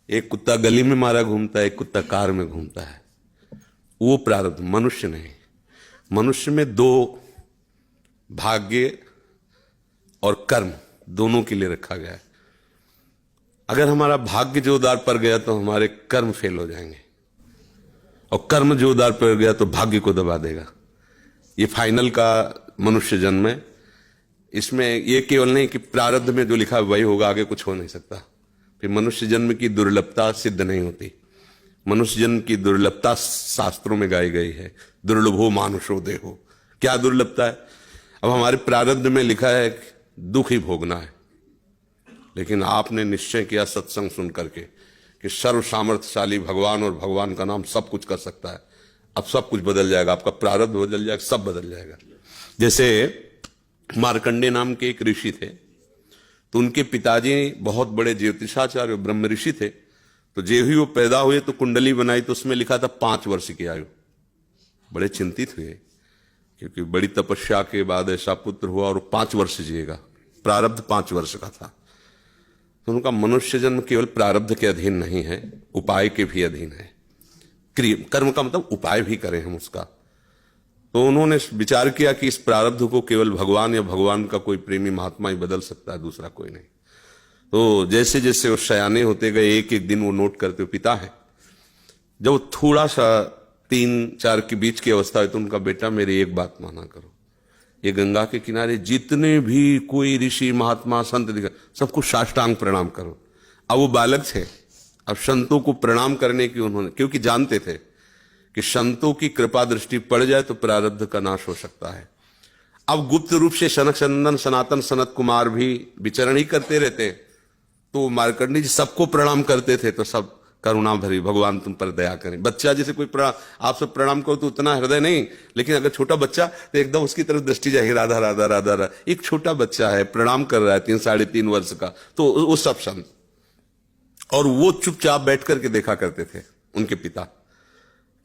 एक कुत्ता गली में मारा घूमता है, एक कुत्ता कार में घूमता है। वो प्रारब्ध, मनुष्य नहीं। मनुष्य में दो, भाग्य और कर्म, दोनों के लिए रखा गया है। अगर हमारा भाग्य जोरदार पड़ गया तो हमारे कर्म फेल हो जाएंगे, और कर्म जोरदार पड़ गया तो भाग्य को दबा देगा। ये फाइनल का मनुष्य जन्म है। इसमें ये केवल नहीं कि प्रारब्ध में जो लिखा है वही होगा, आगे कुछ हो नहीं सकता। फिर मनुष्य जन्म की दुर्लभता सिद्ध नहीं होती। मनुष्य जन्म की दुर्लभता शास्त्रों में गाई गई है, दुर्लभो मानुषो देहो। क्या दुर्लभता है? अब हमारे प्रारब्ध में लिखा है दुख ही भोगना है, लेकिन आपने निश्चय किया सत्संग सुन करके कि सर्व सामर्थ्यशाली भगवान, और भगवान का नाम सब कुछ कर सकता है। अब सब कुछ बदल जाएगा, आपका प्रारब्ध बदल जाएगा, सब बदल जाएगा। जैसे मार्कंडे नाम के एक ऋषि थे, तो उनके पिताजी बहुत बड़े ज्योतिषाचार्य ब्रह्म ऋषि थे। तो जो ही वो पैदा हुए तो कुंडली बनाई, तो उसमें लिखा था 5 वर्ष की आयु। बड़े चिंतित हुए, क्योंकि बड़ी तपस्या के बाद ऐसा पुत्र हुआ और 5 वर्ष जिएगा। प्रारब्ध 5 वर्ष का था। तो उनका मनुष्य जन्म केवल प्रारब्ध के अधीन नहीं है, उपाय के भी अधीन है। कर्म का मतलब उपाय भी करें हम उसका। तो उन्होंने विचार किया कि इस प्रारब्ध को केवल भगवान या भगवान का कोई प्रेमी महात्मा ही बदल सकता है, दूसरा कोई नहीं। तो जैसे जैसे वो सयाने होते गए, एक एक दिन वो नोट करते हुए, पिता है जब वो थोड़ा सा 3-4 के बीच की अवस्था है, तो उनका बेटा मेरी एक बात माना करो, ये गंगा के किनारे जितने भी कोई ऋषि महात्मा संत दिखा, सबको साष्टांग प्रणाम करो। अब वो बालक थे, अब संतों को प्रणाम करने की उन्होंने, क्योंकि जानते थे कि संतों की कृपा दृष्टि पड़ जाए तो प्रारब्ध का नाश हो सकता है। अब गुप्त रूप से सनक सनंदन सनातन सनत कुमार भी विचरण ही करते रहते, तो मार्कंडी जी सबको प्रणाम करते थे। तो सब करुणा भरी, भगवान तुम पर दया करें। बच्चा जैसे कोई प्रणाम, आप सब प्रणाम करो तो उतना हृदय नहीं, लेकिन अगर छोटा बच्चा तो एकदम उसकी तरफ दृष्टि जाएगी, राधा राधा राधा राधा। एक छोटा बच्चा है, प्रणाम कर रहा है 3-3.5 वर्ष का, तो वो सब संत, और वो चुपचाप बैठ करके देखा करते थे उनके पिता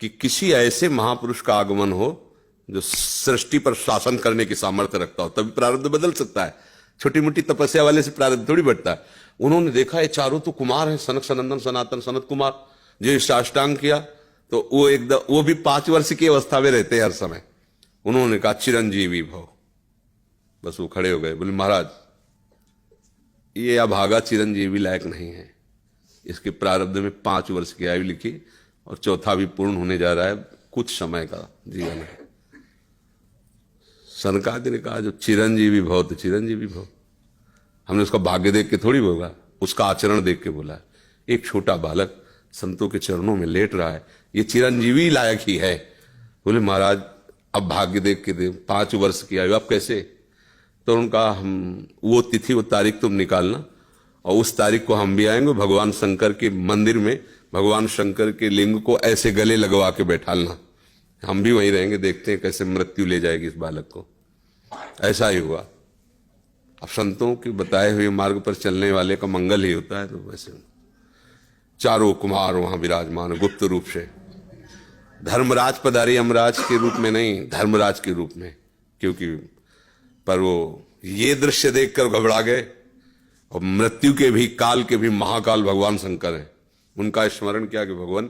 कि किसी ऐसे महापुरुष का आगमन हो जो सृष्टि पर शासन करने की सामर्थ्य रखता हो, तभी प्रारब्ध बदल सकता है। छोटी मोटी तपस्या वाले से प्रारब्ध थोड़ी बढ़ता है। उन्होंने देखा ये चारों तो कुमार हैं, सनक सनंदन सनातन सनत कुमार, जो साष्टांग किया, तो वो एकदम, वो भी 5 वर्ष की अवस्था में रहते हैं हर समय। उन्होंने कहा चिरंजीवी भव। बस वो खड़े हो गए, बोले महाराज ये अभागा चिरंजीवी लायक नहीं है, इसके प्रारब्ध में 5 वर्ष की आयु लिखी, और चौथा भी पूर्ण होने जा रहा है, कुछ समय का जीवन है। सनकादि ने कहा जो चिरंजीवी भव तो चिरंजीवी भव। हमने उसका भाग्य देख के थोड़ी बोला, उसका आचरण देख के बोला। एक छोटा बालक संतों के चरणों में लेट रहा है, ये चिरंजीवी लायक ही है। बोले महाराज अब भाग्य देख के दे, 5 वर्ष की आयु, अब कैसे? तो उनका हम वो तिथि वो तारीख तुम निकालना, और उस तारीख को हम भी आएंगे भगवान शंकर के मंदिर में, भगवान शंकर के लिंग को ऐसे गले लगवा के बैठालना, हम भी वहीं रहेंगे, देखते हैं कैसे मृत्यु ले जाएगी इस बालक को। ऐसा ही हुआ। अब संतों के बताए हुए मार्ग पर चलने वाले का मंगल ही होता है। तो वैसे चारों कुमार वहां विराजमान गुप्त रूप से, धर्मराज पधारी यमराज के रूप में नहीं, धर्मराज के रूप में, क्योंकि पर वो ये दृश्य देखकर घबरा गए। और मृत्यु के भी, काल के भी महाकाल भगवान शंकर हैं। उनका स्मरण किया कि भगवान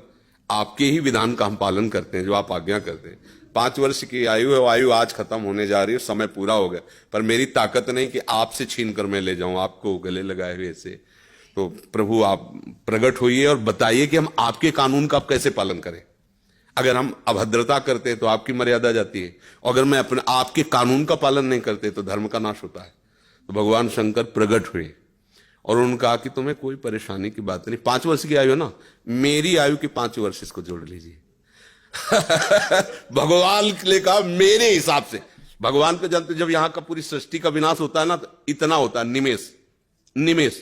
आपके ही विधान का हम पालन करते हैं, जो आप आज्ञा करते हैं। 5 वर्ष की आयु है, वो आयु आज खत्म होने जा रही है, समय पूरा हो गया, पर मेरी ताकत नहीं कि आपसे छीन कर मैं ले जाऊं आपको गले लगाए हुए से। तो प्रभु आप प्रकट होइए और बताइए कि हम आपके कानून का आप कैसे पालन करें। अगर हम अभद्रता करते हैं तो आपकी मर्यादा जाती है, और अगर मैं अपने आपके कानून का पालन नहीं करते तो धर्म का नाश होता है। तो भगवान शंकर प्रकट हुए और उन्होंने कहा कि तुम्हें कोई परेशानी की बात नहीं, 5 वर्ष की आयु है ना, मेरी आयु के 5 वर्ष इसको जोड़ लीजिए। भगवान ने कहा मेरे हिसाब से। भगवान को जानते, जब यहां का पूरी सृष्टि का विनाश होता है ना, तो इतना होता है, निमेष निमेष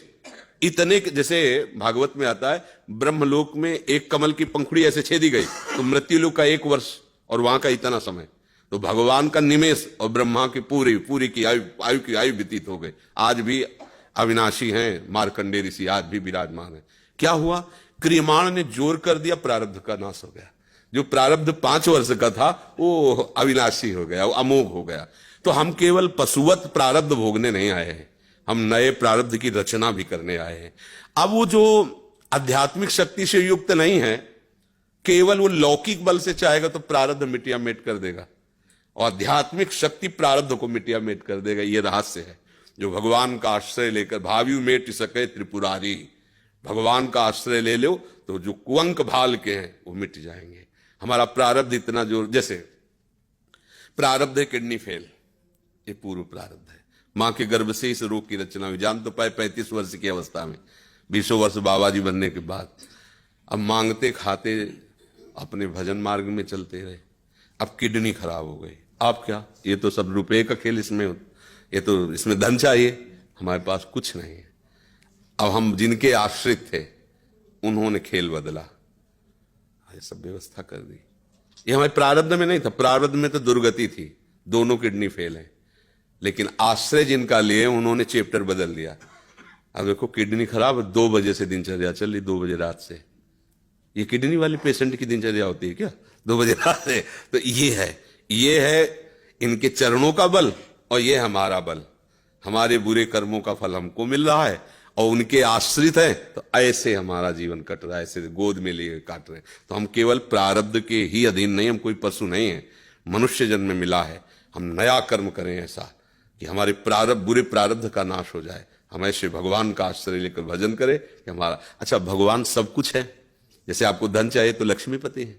इतने, जैसे भागवत में आता है ब्रह्मलोक में एक कमल की पंखुड़ी ऐसे छेदी गई तो मृत्युलोक का 1 वर्ष, और वहां का इतना समय। तो भगवान का निमेष और ब्रह्मा की पूरी की आयु व्यतीत हो गई। आज भी अविनाशी हैं मार्कंडे ऋषि, आज भी विराजमान है। क्या हुआ? क्रियमाण ने जोर कर दिया, प्रारब्ध का नाश हो गया। जो प्रारब्ध 5 वर्ष का था वो अविनाशी हो गया, वो अमोघ हो गया। तो हम केवल पशुवत प्रारब्ध भोगने नहीं आए हैं, हम नए प्रारब्ध की रचना भी करने आए हैं। अब वो जो आध्यात्मिक शक्ति से युक्त नहीं है, केवल वो लौकिक बल से चाहेगा तो प्रारब्ध मिटिया मेट कर देगा, और आध्यात्मिक शक्ति प्रारब्ध को मिटिया मेट कर देगा। ये रहस्य है। जो भगवान का आश्रय लेकर भाव्यु मेट सके त्रिपुरारी, भगवान का आश्रय ले लो तो जो कुअंक भाल के हैं वो मिट जाएंगे। हमारा प्रारब्ध इतना जोर, जैसे प्रारब्ध है किडनी फेल, ये पूर्व प्रारब्ध है। मां के गर्भ से इस रोग की रचना हुई, जान तो पाए 35 वर्ष की अवस्था में, 20 वर्ष बाबा जी बनने के बाद। अब मांगते खाते अपने भजन मार्ग में चलते रहे, अब किडनी खराब हो गई। आप क्या, ये तो सब रुपए का खेल, इसमें ये तो इसमें धन चाहिए, हमारे पास कुछ नहीं है। अब हम जिनके आश्रित थे उन्होंने खेल बदला, ये सब व्यवस्था कर दी। ये हमारे प्रारब्ध में नहीं था, प्रारब्ध में तो दुर्गति थी, दोनों किडनी फेल है, लेकिन आश्रय जिनका लिए उन्होंने चैप्टर बदल दिया। अब देखो किडनी खराब, 2 बजे से दिनचर्या चल रही, 2 बजे रात से। ये किडनी वाले पेशेंट की दिनचर्या होती है क्या 2 बजे रात से? तो ये है इनके चरणों का बल, और ये हमारा बल। हमारे बुरे कर्मों का फल हमको मिल रहा है, और उनके आश्रित है, तो ऐसे हमारा जीवन कट रहा है, ऐसे गोद में लिए काट रहे हैं। तो हम केवल प्रारब्ध के ही अधीन नहीं, हम कोई पशु नहीं है, मनुष्य जन्म में मिला है। हम नया कर्म करें ऐसा कि हमारे प्रारब्ध, बुरे प्रारब्ध का नाश हो जाए। हम ऐसे भगवान का आश्रय लेकर भजन करें कि हमारा, अच्छा भगवान सब कुछ है। जैसे आपको धन चाहिए तो लक्ष्मीपति है,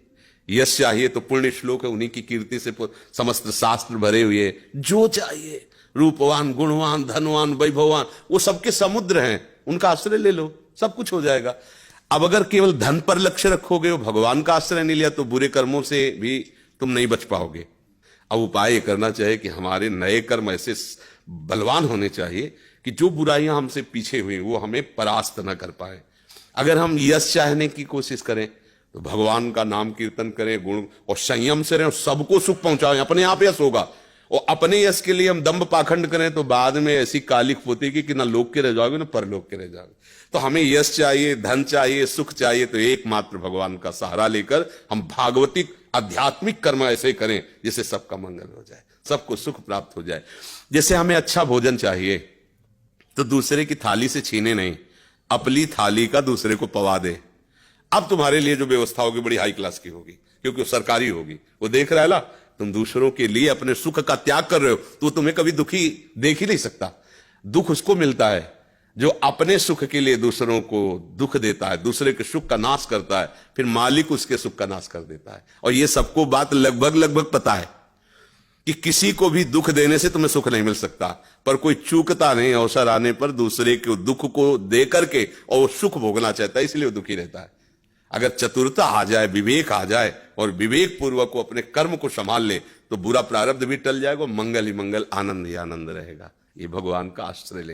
यश चाहिए तो पुण्य श्लोक है, उन्हीं की कीर्ति से समस्त शास्त्र भरे हुए। जो चाहिए, रूपवान, गुणवान, धनवान, वैभवान, वो सबके समुद्र हैं, उनका आश्रय ले लो, सब कुछ हो जाएगा। अब अगर केवल धन पर लक्ष्य रखोगे, भगवान का आश्रय नहीं लिया, तो बुरे कर्मों से भी तुम नहीं बच पाओगे। अब उपाय करना चाहिए कि हमारे नए कर्म ऐसे बलवान होने चाहिए कि जो बुराइयां हमसे पीछे हुई वो हमें परास्त न कर पाए। अगर हम यश चाहने की कोशिश करें तो भगवान का नाम कीर्तन करें, गुण और संयम से रहें, और सबको सुख पहुंचाएं, अपने आप यश होगा। और अपने यश के लिए हम दंभ पाखंड करें तो बाद में ऐसी कालिक पोतेगी कि ना लोक के रह जाओगे ना परलोक के रह जाओगे। तो हमें यश चाहिए, धन चाहिए, सुख चाहिए, तो एकमात्र भगवान का सहारा लेकर हम भागवतिक आध्यात्मिक कर्म ऐसे करें जिससे सबका मंगल हो जाए, सबको सुख प्राप्त हो जाए। जैसे हमें अच्छा भोजन चाहिए तो दूसरे की थाली से छीने नहीं, अपनी थाली का दूसरे को पवा दे। अब तुम्हारे लिए जो व्यवस्था होगी बड़ी हाई क्लास की होगी, क्योंकि वो सरकारी होगी। वो देख रहा है ना, तुम दूसरों के लिए अपने सुख का त्याग कर रहे हो, तो तुम्हें कभी दुखी देख ही नहीं सकता। दुख उसको मिलता है जो अपने सुख के लिए दूसरों को दुख देता है, दूसरे के सुख का नाश करता है, फिर मालिक उसके सुख का नाश कर देता है। और ये सबको बात लगभग पता है कि किसी को भी दुख देने से तुम्हें सुख नहीं मिल सकता, पर कोई चूकता नहीं अवसर आने पर दूसरे के दुख को दे करके, और वो सुख भोगना चाहता है, इसलिए वो दुखी रहता है। अगर चतुरता आ जाए, विवेक आ जाए, और विवेक पूर्वक को अपने कर्म को संभाल ले, तो बुरा प्रारब्ध भी टल जाएगा, मंगल ही मंगल, आनंद ही आनंद रहेगा। ये भगवान का आश्रय ले।